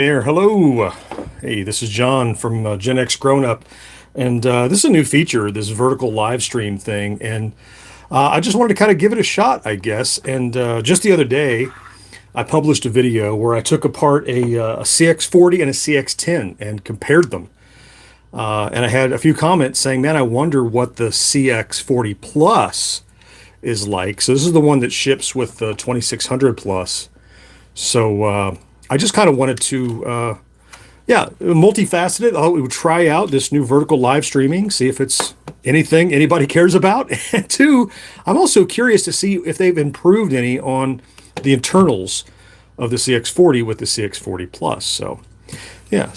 There, hello. Hey, this is John from GenXGrownUp, and this is a new feature, this vertical live stream thing, and I just wanted to kind of give it a shot, I guess. And just the other day, I published a video where I took apart a CX-40 and a CX-10 and compared them. And I had a few comments saying, man, I wonder what the CX-40 Plus is like. So this is the one that ships with the 2600 Plus. So I just kind of wanted to, yeah, multifaceted. We would try out this new vertical live streaming, see if it's anything anybody cares about. And two, I'm also curious to see if they've improved any on the internals of the CX-40 with the CX-40 Plus. So, yeah,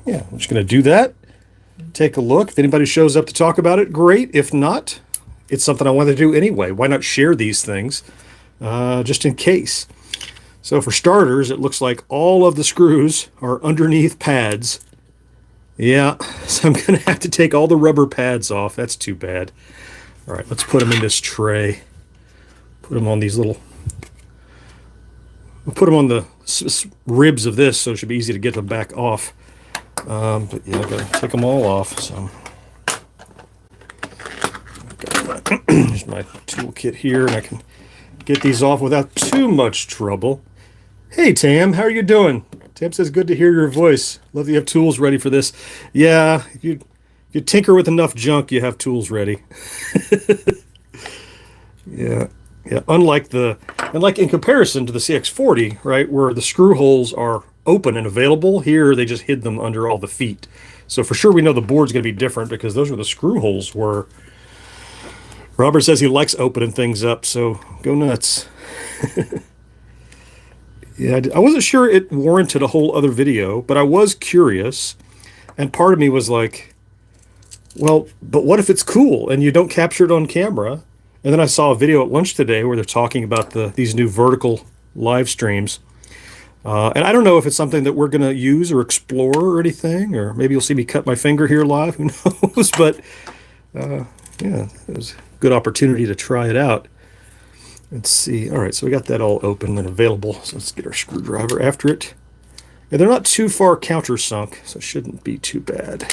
yeah, I'm just going to do that. Take a look. If anybody shows up to talk about it, great. If not, it's something I want to do anyway. Why not share these things just in case? So for starters, it looks like all of the screws are underneath pads. Yeah, so I'm going to have to take all the rubber pads off. That's too bad. All right, let's put them in this tray. Put them on these little... We'll put them on the ribs of this, so it should be easy to get them back off. But yeah, I've got to take them all off. So here's my toolkit here, and I can get these off without too much trouble. Hey, Tam, how are you doing? Tam says, good to hear your voice. Love that you have tools ready for this. Yeah, if you tinker with enough junk, you have tools ready. Yeah, yeah. Unlike in comparison to the CX-40, right, where the screw holes are open and available, here they just hid them under all the feet. So for sure we know the board's going to be different because those were the screw holes were. Robert says he likes opening things up, so go nuts. Yeah, I wasn't sure it warranted a whole other video, but I was curious, and part of me was like, well, but what if it's cool and you don't capture it on camera? And then I saw a video at lunch today where they're talking about these new vertical live streams. And I don't know if it's something that we're going to use or explore or anything, or maybe you'll see me cut my finger here live, who knows? But yeah, it was a good opportunity to try it out. Let's see. All right, so we got that all open and available. So let's get our screwdriver after it. And they're not too far countersunk, so it shouldn't be too bad.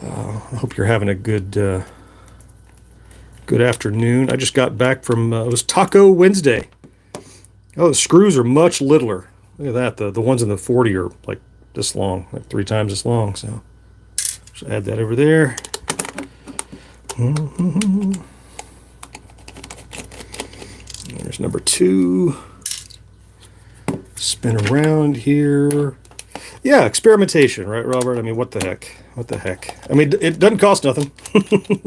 I hope you're having a good afternoon. I just got back from, it was Taco Wednesday. Oh, the screws are much littler. Look at that. The ones in the 40 are like this long, like 3 times this long. So just add that over there. There's number 2. Spin around here. Yeah, experimentation, right, Robert? I mean, what the heck? What the heck? I mean, it doesn't cost nothing.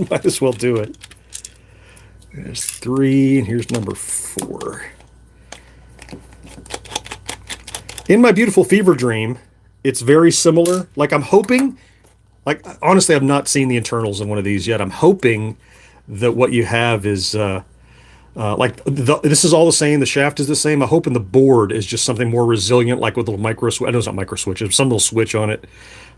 Might as well do it. There's 3, and here's number 4. In my beautiful fever dream, it's very similar. Like, I'm hoping, like, honestly, I've not seen the internals of one of these yet. I'm hoping that what you have is, this is all the same. The shaft is the same. I'm hoping the board is just something more resilient, like with a little micro switch. I know it's not micro switch. There's some little switch on it.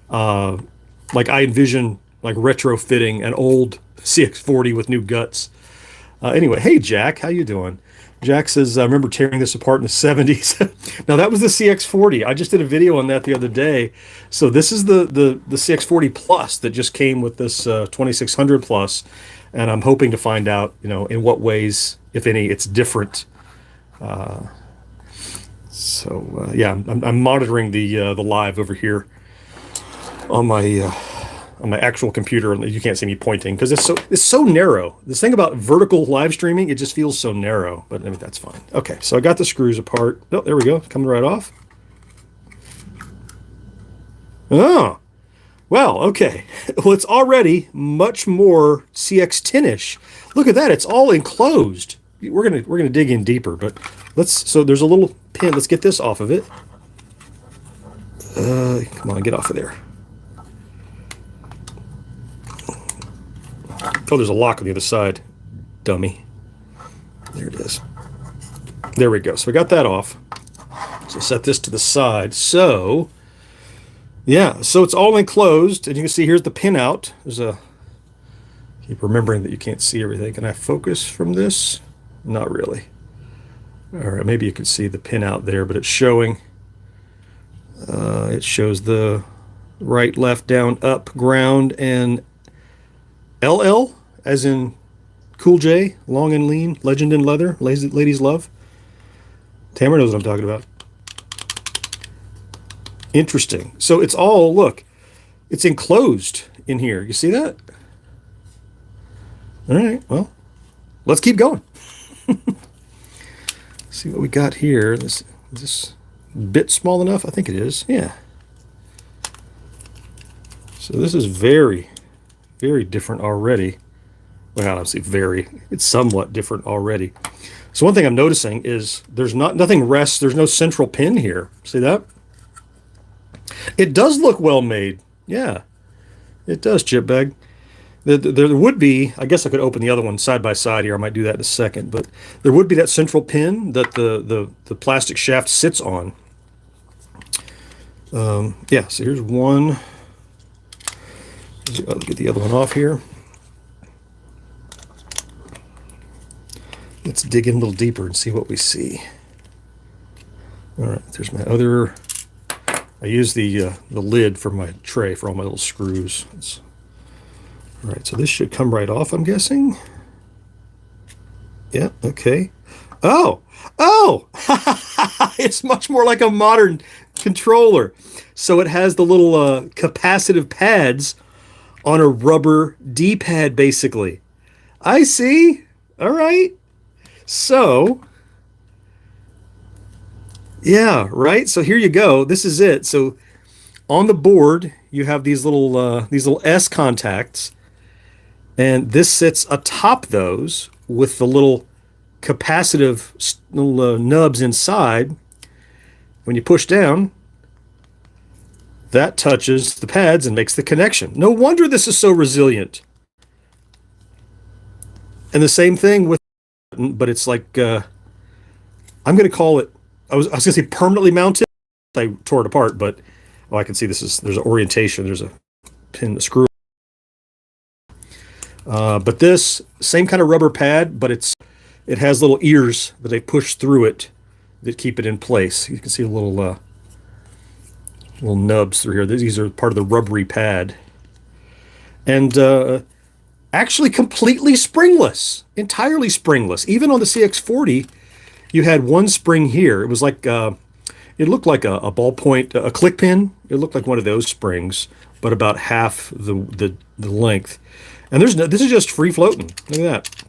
Like, I envision, like, retrofitting an old CX-40 with new guts. Anyway, hey, Jack, how you doing? Jack says, I remember tearing this apart in the 70s. Now, that was the CX-40. I just did a video on that the other day. So this is the CX-40 Plus that just came with this 2600 Plus. And I'm hoping to find out, you know, in what ways, if any, it's different. Yeah, I'm monitoring the live over here on my actual computer. You can't see me pointing because it's so narrow. This thing about vertical live streaming, it just feels so narrow. But I mean, that's fine. Okay, so I got the screws apart. Oh, there we go, coming right off. Oh. Well, okay. Well, it's already much more CX-10-ish. Look at that. It's all enclosed. We're gonna dig in deeper, but so there's a little pin. Let's get this off of it. Come on, get off of there. Oh, there's a lock on the other side. Dummy. There it is. There we go. So we got that off. So set this to the side. So yeah, so it's all enclosed, and you can see here's the pin out. There's a... Keep remembering that you can't see everything. Can I focus from this? Not really. All right, maybe you can see the pin out there, but it's showing. It shows the right, left, down, up, ground, and LL, as in Cool J, long and lean, legend in leather, ladies love. Tamara knows what I'm talking about. Interesting. So it's all, look, it's enclosed in here. You see that? All right, well, let's keep going. See what we got here. Is this bit small enough? I think it is. Yeah. So this is very, very different already. Well, I say very. It's somewhat different already. So one thing I'm noticing is there's nothing rests. There's no central pin here. See that? It does look well made. Yeah, it does, Chipbag. There would be, I guess I could open the other one side by side here. I might do that in a second, but there would be that central pin that the plastic shaft sits on. Yeah, so here's one. I'll get the other one off here. Let's dig in a little deeper and see what we see. All right, there's my other. I use the lid for my tray for all my little screws. All right, so this should come right off, I'm guessing. Yeah, okay. Oh, it's much more like a modern controller. So it has the little capacitive pads on a rubber D-pad, basically. I see. All right. So, yeah, right. So here you go. This is it. So on the board, you have these little S contacts, and this sits atop those with the little capacitive little nubs inside. When you push down, that touches the pads and makes the connection. No wonder this is so resilient. And the same thing with, but it's like, I'm going to call it, I was going to say permanently mounted. I tore it apart, but oh, I can see there's an orientation. There's a pin, a screw. But this, same kind of rubber pad, but it has little ears that they push through it that keep it in place. You can see a little nubs through here. These are part of the rubbery pad. And actually completely springless, entirely springless. Even on the CX-40, you had one spring here. It was like, it looked like a ballpoint, a click pin. It looked like one of those springs, but about half the length. And this is just free floating. Look at that.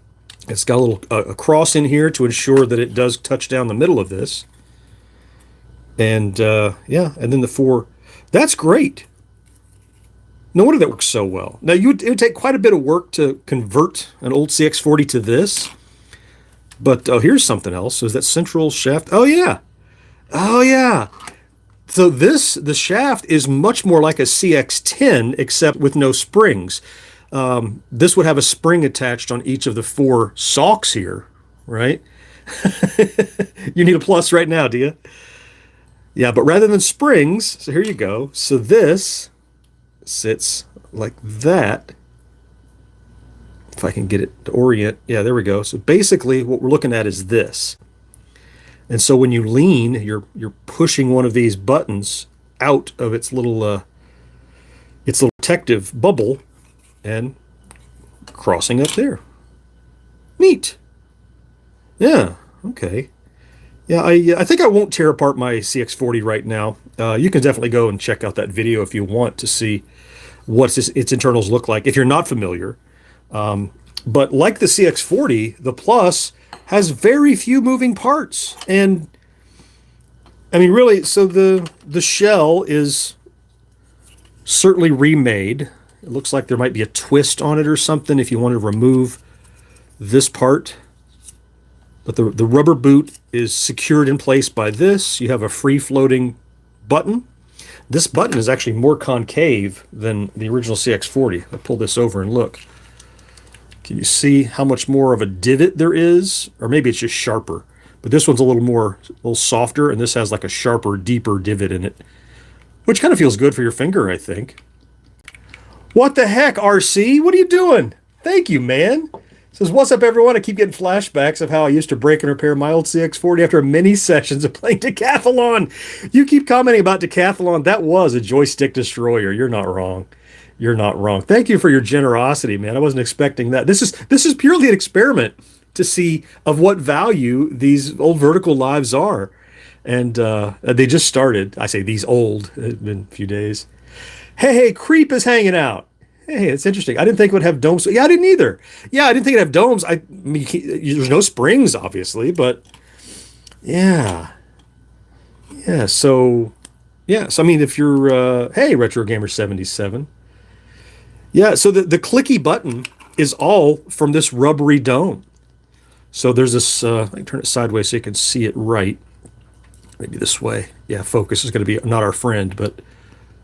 It's got a little a cross in here to ensure that it does touch down the middle of this. And yeah, and then the four. That's great. No wonder that works so well. Now, it would take quite a bit of work to convert an old CX-40 to this. But oh, here's something else. So is that central shaft? Oh, yeah. Oh, yeah. So the shaft is much more like a CX-10, except with no springs. This would have a spring attached on each of the four socks here, right? You need a plus right now, do you? Yeah, but rather than springs, so here you go. So this sits like that. If I can get it to orient. Yeah, there we go. So basically what we're looking at is this. And so when you lean, you're pushing one of these buttons out of its little protective bubble and crossing up there. Neat. Yeah, okay. Yeah, I think I won't tear apart my CX-40 right now. You can definitely go and check out that video if you want to see what its internals look like, if you're not familiar. But like the CX-40, the Plus has very few moving parts. And, I mean, really, so the shell is certainly remade. It looks like there might be a twist on it or something if you want to remove this part. But the rubber boot is secured in place by this. You have a free-floating button. This button is actually more concave than the original CX-40. I'll pull this over and look. Can you see how much more of a divot there is? Or maybe it's just sharper. But this one's a little softer, and this has like a sharper, deeper divot in it. Which kind of feels good for your finger, I think. What the heck, RC? What are you doing? Thank you, man. Says, what's up, everyone? I keep getting flashbacks of how I used to break and repair my old CX-40 after many sessions of playing Decathlon. You keep commenting about Decathlon. That was a joystick destroyer. You're not wrong. You're not wrong. Thank you for your generosity, man. I wasn't expecting that. This is purely an experiment to see of what value these old vertical lives are. And they just started. I say these old. It's been a few days. Hey, Creep is hanging out. Hey, it's interesting. I didn't think it would have domes. Yeah, I didn't either. Yeah, I didn't think it'd have domes. I mean, there's no springs, obviously, but yeah. Yeah, so, I mean, if you're, hey, Retro Gamer 77. Yeah, so the clicky button is all from this rubbery dome. So there's this, I can turn it sideways so you can see it right. Maybe this way. Yeah, focus is going to be not our friend, but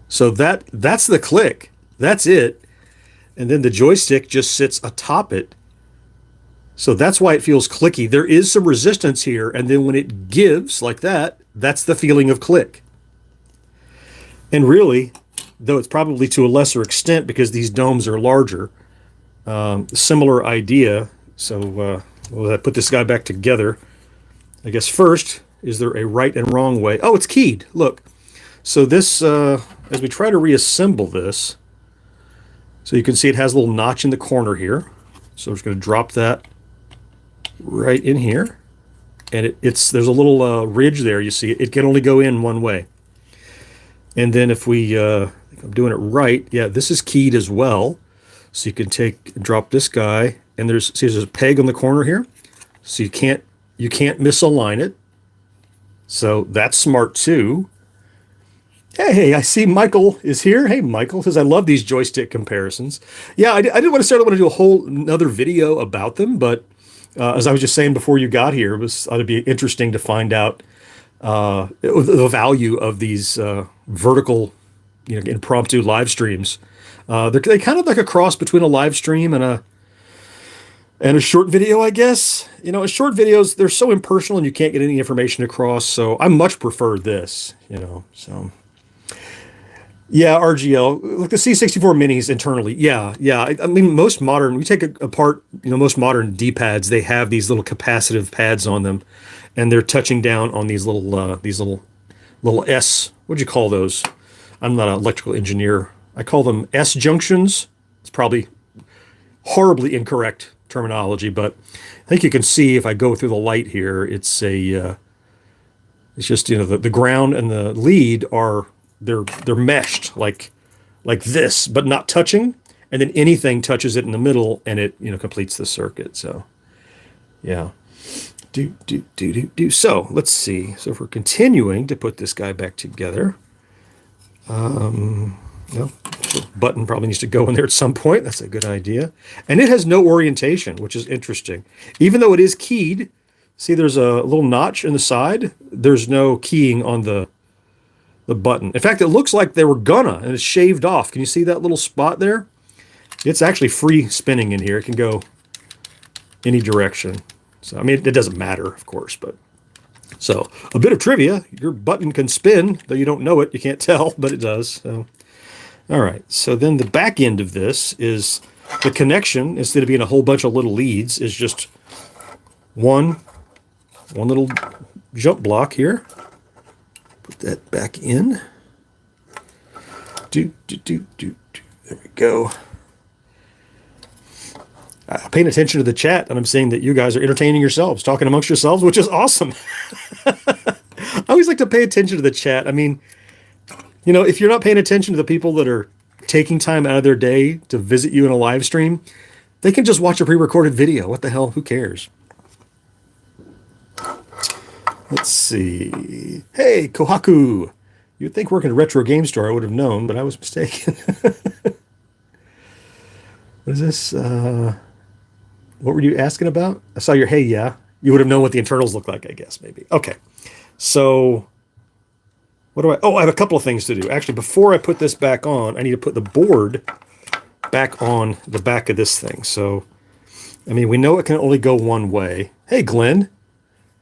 so that's the click. That's it. And then the joystick just sits atop it. So that's why it feels clicky. There is some resistance here, and then when it gives like that, that's the feeling of click. And really, though it's probably to a lesser extent because these domes are larger, similar idea. So we'll put this guy back together. I guess first, is there a right and wrong way? Oh, it's keyed. Look. So this, as we try to reassemble this, so you can see it has a little notch in the corner here. So we're just going to drop that right in here. And there's a little ridge there. You see it can only go in one way. And then if we, I think I'm doing it right. Yeah, this is keyed as well. So you can drop this guy, and there's a peg on the corner here. So you can't misalign it. So that's smart too. Hey, I see Michael is here. Hey, Michael says, I love these joystick comparisons. Yeah, I didn't want to do a whole another video about them, but as I was just saying before you got here, it ought to be interesting to find out the value of these vertical, impromptu live streams. They kind of like a cross between a live stream and a short video, I guess. Short videos, they're so impersonal and you can't get any information across. So I much prefer this, so. Yeah, RGL, like the C64 minis internally. Yeah. I mean, most modern, we take apart, most modern D-pads, they have these little capacitive pads on them, and they're touching down on these little S, what'd you call those? I'm not an electrical engineer. I call them S junctions. It's probably horribly incorrect terminology, but I think you can see if I go through the light here, it's just, the ground and the lead are, they're meshed like this, but not touching, and then anything touches it in the middle and it completes the circuit. So yeah, so let's see. So if we're continuing to put this guy back together, the button probably needs to go in there at some point. That's a good idea. And it has no orientation, which is interesting, even though it is keyed. See, there's a little notch in the side. There's no keying on the button. In fact, it looks like they were and it's shaved off. Can you see that little spot there? It's actually free spinning in here. It can go any direction. So, I mean, it doesn't matter, of course, but so a bit of trivia, your button can spin, though you don't know it, you can't tell, but it does. So, all right. So then the back end of this is the connection, instead of being a whole bunch of little leads, is just one little jump block here. Put that back in. There we go. I'm paying attention to the chat, and I'm seeing that you guys are entertaining yourselves, talking amongst yourselves, which is awesome. I always like to pay attention to the chat. I mean, if you're not paying attention to the people that are taking time out of their day to visit you in a live stream, they can just watch a pre-recorded video. What the hell? Who cares? Let's see. Hey, Kohaku. You'd think working at a retro game store I would have known, but I was mistaken. What is this? What were you asking about? I saw your hey, yeah. You would have known what the internals look like, I guess, maybe. Okay. So, I have a couple of things to do. Actually, before I put this back on, I need to put the board back on the back of this thing. So, I mean, we know it can only go one way. Hey, Glenn.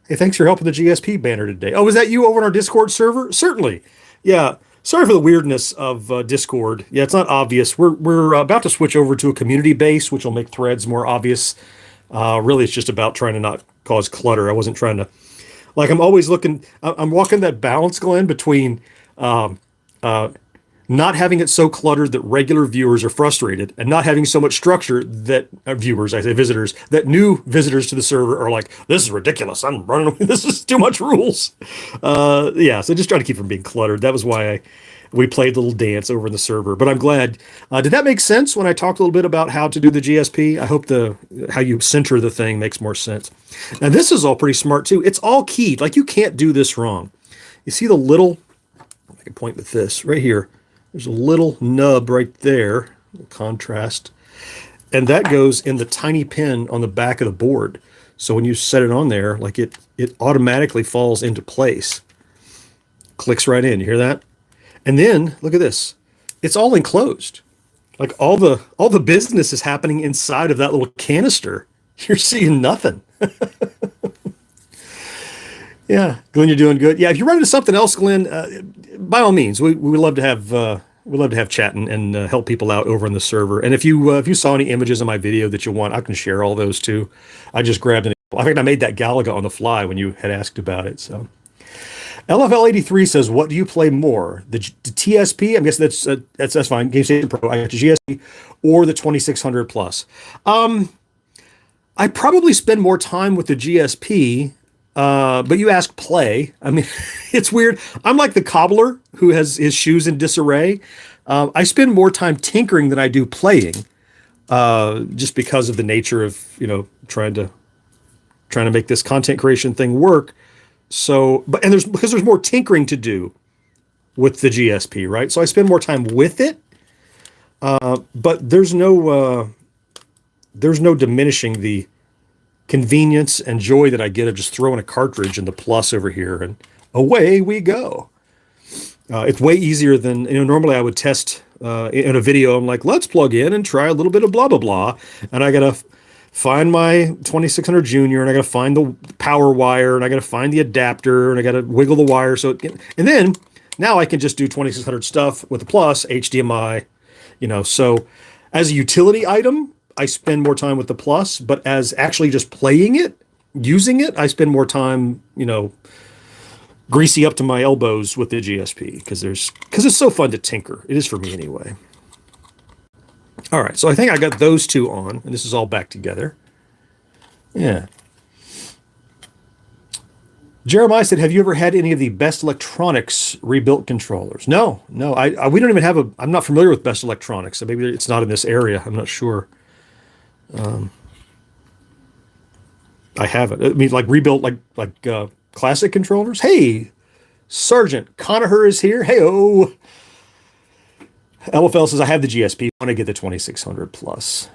Hey, thanks for helping the GSP banner today. Oh, was that you over on our Discord server? Certainly. Yeah. Sorry for the weirdness of Discord. Yeah, it's not obvious. We're about to switch over to a community base, which will make threads more obvious. Really, it's just about trying to not cause clutter. I wasn't trying to, like, I'm always looking, I'm walking that balance, Glenn, between um, uh, not having it so cluttered that regular viewers are frustrated, and not having so much structure that viewers, I say visitors, that new visitors to the server are like, this is ridiculous. I'm running away. This is too much rules. Yeah, so just trying to keep from being cluttered. That was why we played a little dance over in the server. But I'm glad. Did that make sense when I talked a little bit about how to do the GSP? I hope how you center the thing makes more sense. Now this is all pretty smart too. It's all keyed. Like, you can't do this wrong. You see the little, I can point with this right here. There's a little nub right there, contrast, and that goes in the tiny pin on the back of the board. So when you set it on there, like it automatically falls into place. Clicks right in. You hear that? And then look at this. It's all enclosed. Like all the business is happening inside of that little canister. You're seeing nothing. Yeah, Glenn, you're doing good. Yeah, if you run into something else, Glenn, by all means, we love to have chat and help people out over in the server. And if you saw any images of my video that you want, I can share all those too. I just grabbed an. I think I made that Galaga on the fly when you had asked about it. So LFL83 says, "What do you play more, the TSP? I guess that's fine. Game Station Pro. I got the GSP or the 2600 plus. I probably spend more time with the GSP." But you ask play. I mean, it's weird. I'm like the cobbler who has his shoes in disarray. I spend more time tinkering than I do playing, just because of the nature of, trying to make this content creation thing work. So, because there's more tinkering to do with the GSP, right? So I spend more time with it, but there's no diminishing the convenience and joy that I get of just throwing a cartridge in the plus over here and away we go. It's way easier than, normally I would test in a video. I'm like, let's plug in and try a little bit of blah, blah, blah. And I got to find my 2600 Junior, and I got to find the power wire, and I got to find the adapter, and I got to wiggle the wire. And then now I can just do 2600 stuff with the plus HDMI, so as a utility item, I spend more time with the plus, but as actually just playing it, using it, I spend more time, greasy up to my elbows with the GSP because it's so fun to tinker. It is for me anyway. All right, so I think I got those two on, and this is all back together. Yeah. Jeremiah said, "Have you ever had any of the Best Electronics rebuilt controllers?" No. We don't even have I'm not familiar with Best Electronics, so maybe it's not in this area. I'm not sure. I haven't. I mean, like rebuilt, like classic controllers. Hey, Sergeant Conaher is here. Hey-oh. LFL says, "I have the GSP. I want to get the 2600 plus."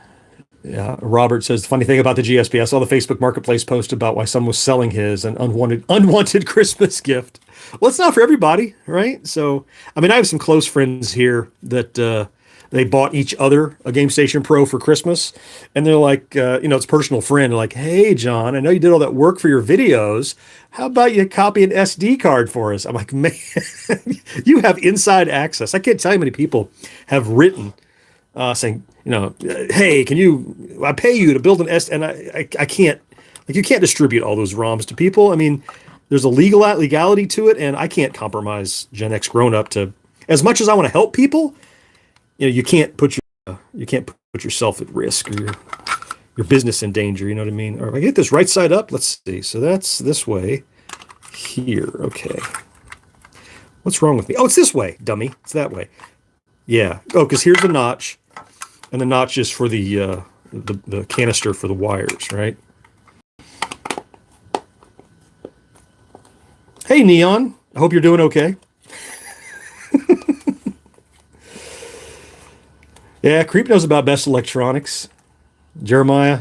Yeah. Robert says, "The funny thing about the GSP, I saw the Facebook Marketplace post about why someone was selling his an unwanted Christmas gift." Well, it's not for everybody, right? So, I mean, I have some close friends here that they bought each other a Game Station Pro for Christmas, and they're like, it's a personal friend. They're like, "Hey, John, I know you did all that work for your videos. How about you copy an SD card for us?" I'm like, "Man, you have inside access." I can't tell you how many people have written saying, "Hey, I pay you to build an SD," and I can't, like, you can't distribute all those ROMs to people. I mean, there's a legality to it, and I can't compromise GenXGrownUp to, as much as I want to help people. You can't put yourself at risk or your business in danger. You know what I mean? All right, if I get this right side up, let's see. So that's this way here. Okay. What's wrong with me? Oh, it's this way, dummy. It's that way. Yeah. Oh, because here's the notch, and the notch is for the canister for the wires, right? Hey, Neon. I hope you're doing okay. Yeah, Creep knows about Best Electronics. Jeremiah.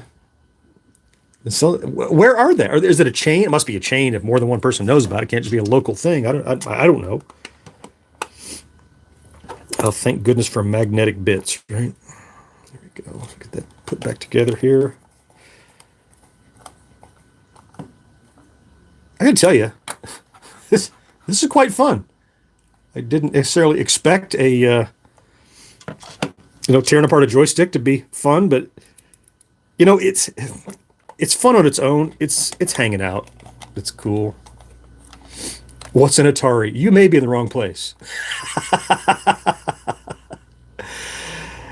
So, where are they? Is it a chain? It must be a chain if more than one person knows about it. It can't just be a local thing. I don't know. Oh, thank goodness for magnetic bits, right? There we go. Let's get that put back together here. I gotta tell you, this is quite fun. I didn't necessarily expect tearing apart a joystick to be fun, but it's it's fun on its own. It's hanging out. It's cool. What's an Atari? You may be in the wrong place.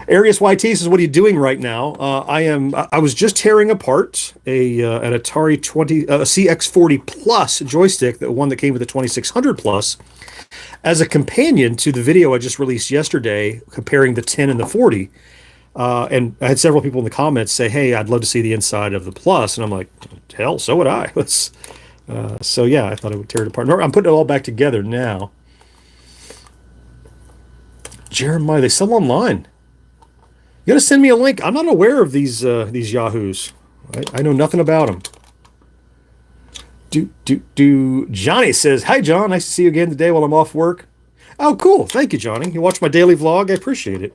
Arius YT says, "What are you doing right now?" I was just tearing apart an Atari CX-40 Plus joystick, the one that came with the 2600 Plus, as a companion to the video I just released yesterday comparing the 10 and the 40. And I had several people in the comments say, "Hey, I'd love to see the inside of the Plus," and I'm like, "Hell, so would I." So yeah, I thought I would tear it apart. I'm putting it all back together now. Jeremiah, they sell online. You gotta send me a link. I'm not aware of these yahoos. I know nothing about them. Johnny says, "Hi John, nice to see you again today while I'm off work." Oh, cool. Thank you, Johnny. You watch my daily vlog. I appreciate it.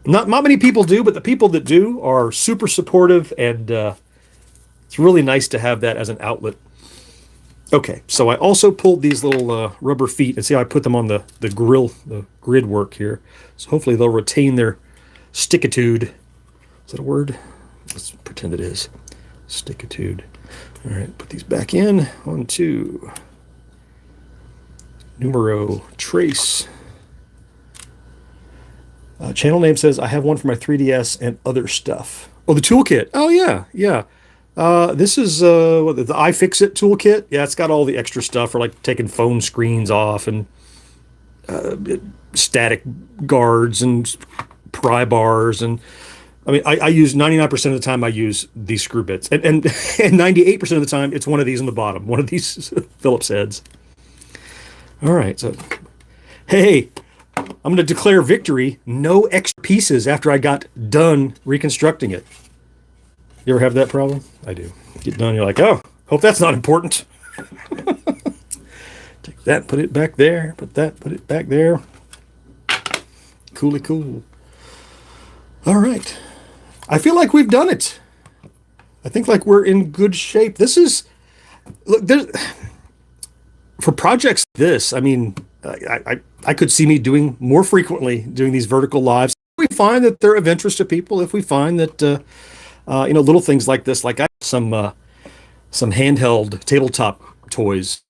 Not many people do, but the people that do are super supportive, and it's really nice to have that as an outlet. Okay, so I also pulled these little rubber feet, and see how I put them on the grid work here. So hopefully they'll retain their stickitude. Is that a word? Let's pretend it is. Stickitude. All right, put these back in. 1, 2. Numero trace. Channel name says, "I have one for my 3DS and other stuff." Oh, the toolkit. Oh, yeah, yeah. This is the iFixit toolkit. Yeah, it's got all the extra stuff for like taking phone screens off and static guards and pry bars. And I mean, I use 99% of the time I use these screw bits. And 98% of the time, it's one of these on the bottom, one of these Phillips heads. All right, so, hey, I'm going to declare victory. No extra pieces after I got done reconstructing it. You ever have that problem? I do. Get done, you're like, oh, hope that's not important. Take that, put it back there. Put it back there. Cooly cool. All right. I feel like we've done it. I think like we're in good shape. This is, look, for projects like this, I mean, I could see me doing more frequently, doing these vertical lives. If we find that they're of interest to people, if we find that, little things like this, like I have some handheld tabletop toys,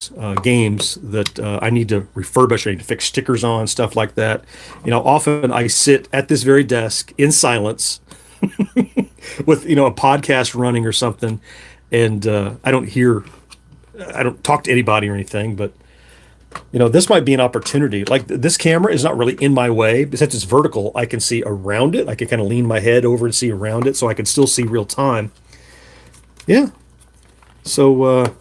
games that I need to refurbish, I need to fix stickers on, stuff like that. Often I sit at this very desk in silence with, a podcast running or something, and I don't talk to anybody or anything, but this might be an opportunity. Like this camera is not really in my way, but since it's vertical, I can see around it. I can kind of lean my head over and see around it, so I can still see real time. Yeah. So,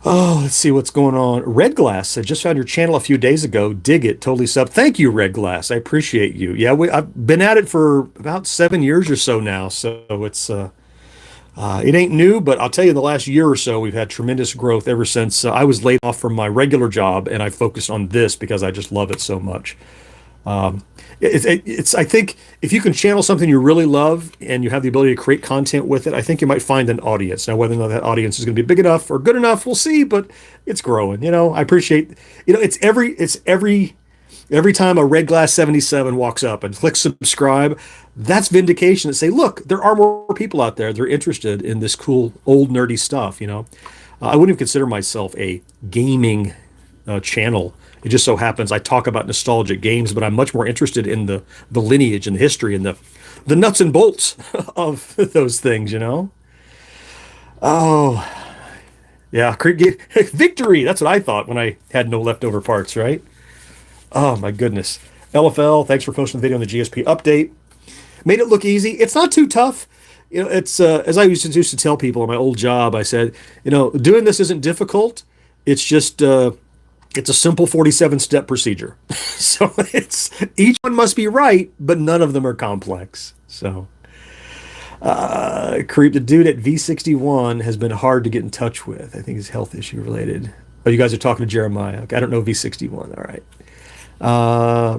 let's see what's going on. Red Glass, I just found your channel a few days ago. Dig it. Totally sub. Thank you, Red Glass. I appreciate you. Yeah, I've been at it for about 7 years or so now, so it's it ain't new, but I'll tell you, in the last year or so, we've had tremendous growth ever since I was laid off from my regular job, and I focused on this because I just love it so much. I think if you can channel something you really love and you have the ability to create content with it, I think you might find an audience. Now, whether or not that audience is going to be big enough or good enough, we'll see, but it's growing. I appreciate, it's every time a Red Glass 77 walks up and clicks subscribe, that's vindication to say, look, there are more people out there that are interested in this cool, old, nerdy stuff, I wouldn't even consider myself a gaming channel. It just so happens I talk about nostalgic games, but I'm much more interested in the lineage and the history and the nuts and bolts of those things, Oh, yeah, victory! That's what I thought when I had no leftover parts, right? Oh my goodness. LFL, thanks for posting the video on the GSP update. Made it look easy. It's not too tough. It's as I used to tell people in my old job, I said, doing this isn't difficult. It's just it's a simple 47-step procedure. So each one must be right, but none of them are complex. So Creep, the dude at V61 has been hard to get in touch with. I think it's health issue related. Oh, you guys are talking to Jeremiah. Okay, I don't know V61. All right.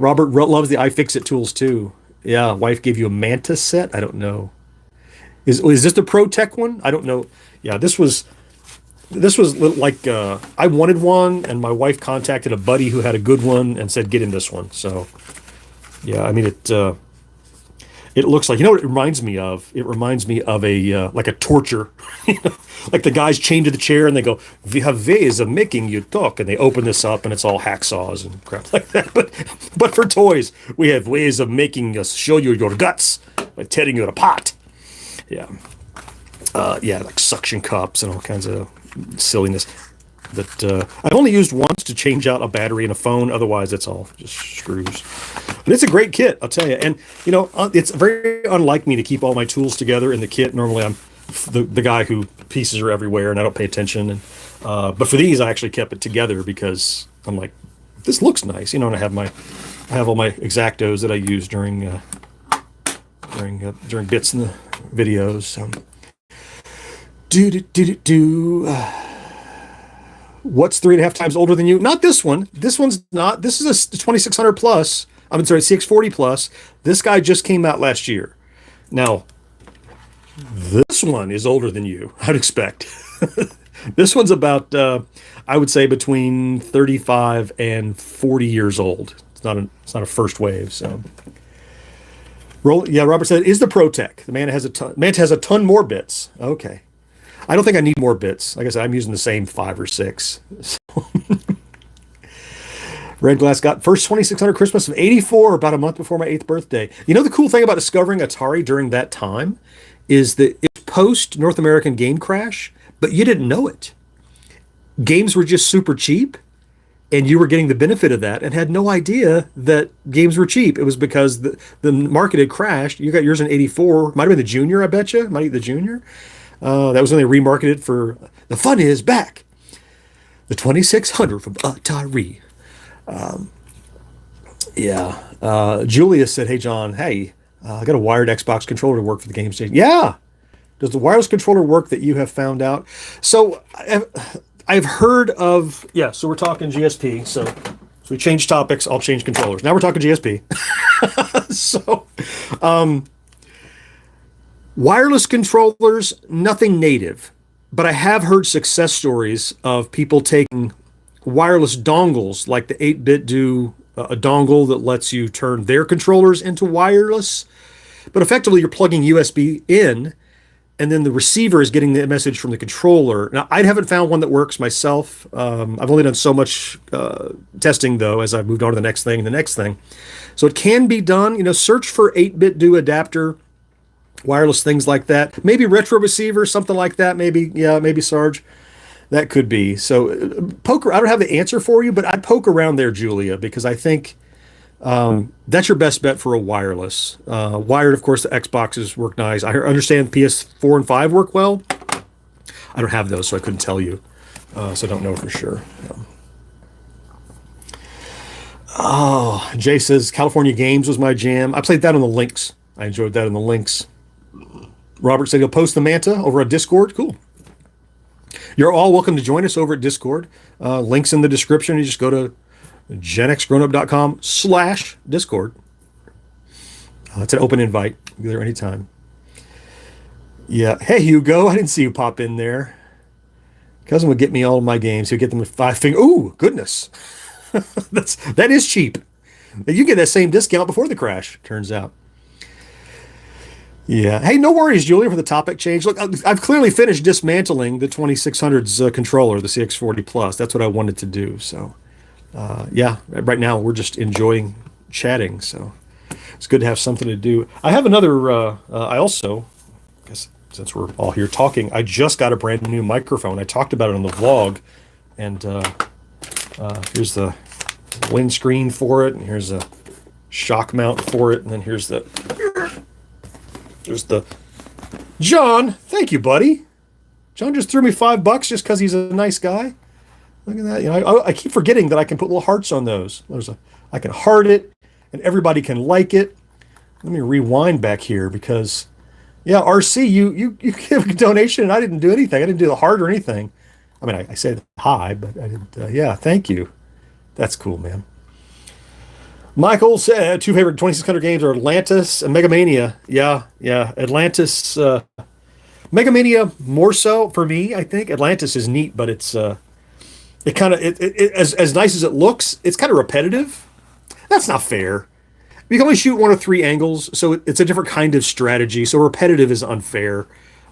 Robert loves the iFixit tools too. Yeah, wife gave you a Mantis set. I don't know. Is this the Pro Tech one? I don't know. Yeah, this was like I wanted one, and my wife contacted a buddy who had a good one and said get in this one. So yeah, I mean It looks like, you know what it reminds me of? It reminds me of a like a torture, you know, like the guy's chained to the chair and they go, "We have ways of making you talk," and they open this up and it's all hacksaws and crap like that. But for toys, we have ways of making us show you your guts by tearing you apart. Yeah, yeah, like suction cups and all kinds of silliness that I've only used once to change out a battery in a phone. Otherwise, it's all just screws. But it's a great kit, I'll tell you. And, you know, it's very unlike me to keep all my tools together in the kit. Normally, I'm the guy who pieces are everywhere and I don't pay attention. And but for these, I actually kept it together because I'm like, this looks nice. You know, and I have all my X-Actos that I use during bits in the videos. So. What's 3.5 times older than you? Not this one. This one's not. This is a 2600 plus. I'm sorry, CX-40 plus. This guy just came out last year. Now, this one is older than you, I'd expect. This one's about, I would say, between 35 and 40 years old. It's not a first wave. So, yeah. Robert said, "Is the ProTech? The Manta has a ton more bits." Okay. I don't think I need more bits. Like I said, I'm using the same 5 or 6. So. Red Glass got first 2600 Christmas of '84, about a month before my 8th birthday. You know, the cool thing about discovering Atari during that time is that it's post North American game crash, but you didn't know it. Games were just super cheap, and you were getting the benefit of that and had no idea that games were cheap. It was because the market had crashed. You got yours in '84. Might have been the Junior, I bet you. Might be the Junior. That was when they remarketed for the fun is back. The 2600 from Atari. Yeah. Julia said, "Hey, John, hey, I got a wired Xbox controller to work for the game station." Yeah. Does the wireless controller work that you have found out? So I've heard of, yeah, so we're talking GSP. So we changed topics. I'll change controllers. Now we're talking GSP. So, wireless controllers, nothing native, but I have heard success stories of people taking wireless dongles, like the 8-bit do a dongle that lets you turn their controllers into wireless, but effectively you're plugging USB in, and then the receiver is getting the message from the controller. Now, I haven't found one that works myself. I've only done so much testing, though, as I've moved on to the next thing and the next thing. So it can be done. You know, search for 8-bit do adapter, wireless things like that. Maybe retro receiver, something like that. Maybe, yeah, maybe Sarge. That could be. So poke. I don't have the answer for you, but I'd poke around there, Julia, because I think that's your best bet for a wireless. Wired, of course, the Xboxes work nice. I understand PS4 and 5 work well. I don't have those, so I couldn't tell you. So I don't know for sure. Oh, Jay says California Games was my jam. I played that on the Lynx. I enjoyed that on the Lynx. Robert said he'll post the Manta over at Discord. Cool. You're all welcome to join us over at Discord. Links in the description. You just go to GenXGrownUp.com/Discord. It's an open invite. Be there anytime. Yeah. Hey, Hugo. I didn't see you pop in there. Cousin would get me all of my games. He'll get them with 5 fingers. Ooh, goodness. That is cheap. You get that same discount before the crash, turns out. Yeah. Hey, no worries, Julia, for the topic change. Look, I've clearly finished dismantling the 2600's controller, the CX-40 Plus. That's what I wanted to do. So, yeah, right now we're just enjoying chatting. So it's good to have something to do. I have another, I also, I guess since we're all here talking, I just got a brand new microphone. I talked about it on the vlog. And here's the windscreen for it. And here's a shock mount for it. And then here's the John. Thank you, buddy. John just threw me $5 just because he's a nice guy. Look at that. You know, I keep forgetting that I can put little hearts on those. I can heart it, and everybody can like it. Let me rewind back here because, yeah, RC, you gave a donation and I didn't do anything. I didn't do the heart or anything. I mean, I said hi, but I didn't. Yeah, thank you. That's cool, man. Michael said 2 favorite 2600 games are Atlantis and Megamania. Yeah. Atlantis, Megamania more so for me. I think Atlantis is neat, but it's as nice as it looks, it's kind of repetitive. That's not fair. You can only shoot one of three angles, so it's a different kind of strategy. So repetitive is unfair.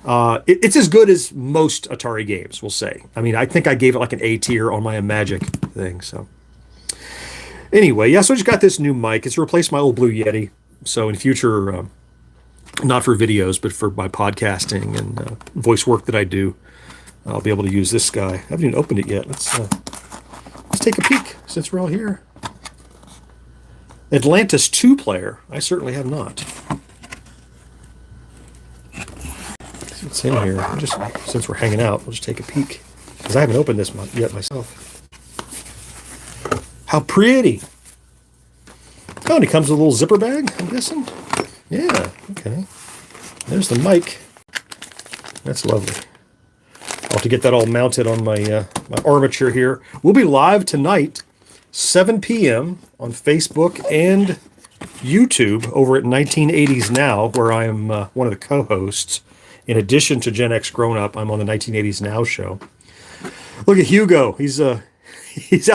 It's as good as most Atari games, we'll say. I mean, I think I gave it like an A tier on my Magic thing. So anyway, yeah, so I just got this new mic. It's replaced my old Blue Yeti. So in future, not for videos, but for my podcasting and voice work that I do, I'll be able to use this guy. I haven't even opened it yet. Let's take a peek since we're all here. Atlantis 2 player. I certainly have not. Let's see what's in here. Since we're hanging out, we'll just take a peek. Because I haven't opened this yet myself. How pretty. Oh, and it comes with a little zipper bag, I'm guessing. Yeah, okay. There's the mic. That's lovely. I'll have to get that all mounted on my armature here. We'll be live tonight, 7 p.m. on Facebook and YouTube over at 1980s Now, where I am one of the co-hosts. In addition to GenXGrownUp, I'm on the 1980s Now show. Look at Hugo. He's out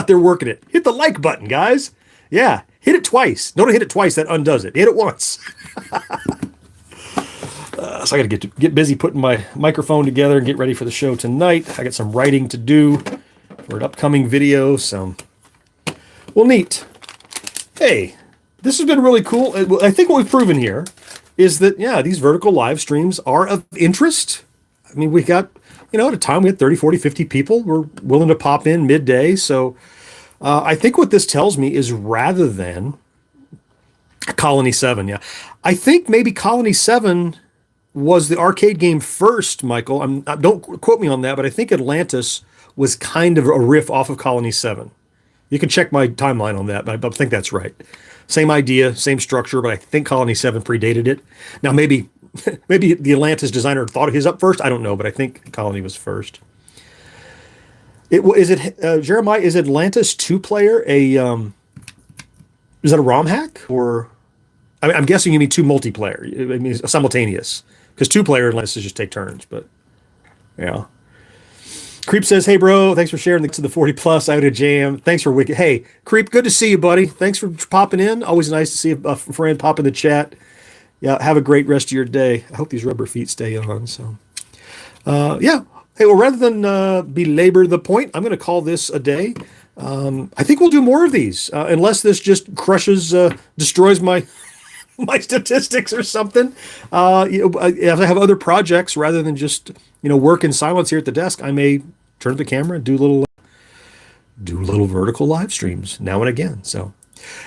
there working it. Hit the like button, guys. Yeah, hit it twice. Don't hit it twice. That undoes it. Hit it once. So I got to get busy putting my microphone together and get ready for the show tonight. I got some writing to do for an upcoming video. So, well, neat. Hey, this has been really cool. I think what we've proven here is that, yeah, these vertical live streams are of interest. I mean, we got, at a time we had 30, 40, 50 people were willing to pop in midday. So I think what this tells me is rather than Colony 7, yeah, I think maybe Colony 7 was the arcade game first, Michael. Don't quote me on that, but I think Atlantis was kind of a riff off of Colony 7. You can check my timeline on that, but I think that's right. Same idea, same structure, but I think Colony 7 predated it. Now, maybe the Atlantis designer thought of his up first. I don't know, but I think Colony was first. Jeremiah, is Atlantis 2-player is that a ROM hack? Or, I'm guessing you mean 2 multiplayer. I mean, simultaneous. Because 2-player Atlantis is just take turns, but yeah. Creep says, hey, bro, thanks for sharing to the 40 plus. I had a jam. Thanks for wicked. Hey, Creep, good to see you, buddy. Thanks for popping in. Always nice to see a friend pop in the chat. Yeah, have a great rest of your day. I hope these rubber feet stay on. So, yeah. Hey, well, rather than belabor the point, I'm going to call this a day. I think we'll do more of these, unless this just destroys my statistics or something. If I have other projects rather than just work in silence here at the desk, I may turn to the camera and do little vertical live streams now and again. So,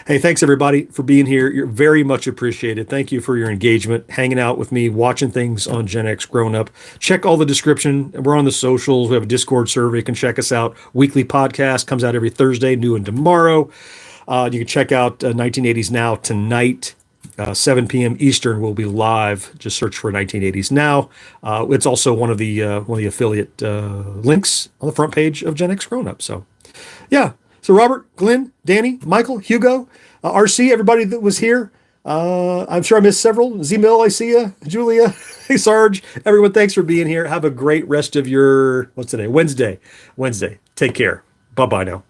hey, thanks everybody for being here. You're very much appreciated. Thank you for your engagement, hanging out with me, watching things on GenXGrownUp. Check all the description. We're on the socials. We have a Discord server. You can check us out. Weekly podcast comes out every Thursday, new and tomorrow. You can check out 1980s Now tonight. 7 p.m. Eastern will be live. Just search for 1980s Now. It's also one of the affiliate links on the front page of GenXGrownUp. So, yeah. So Robert, Glenn, Danny, Michael, Hugo, RC, everybody that was here. I'm sure I missed several. Z-Mill, I see you. Julia, hey Sarge, everyone, thanks for being here. Have a great rest of your, what's today? Wednesday. Take care. Bye-bye now.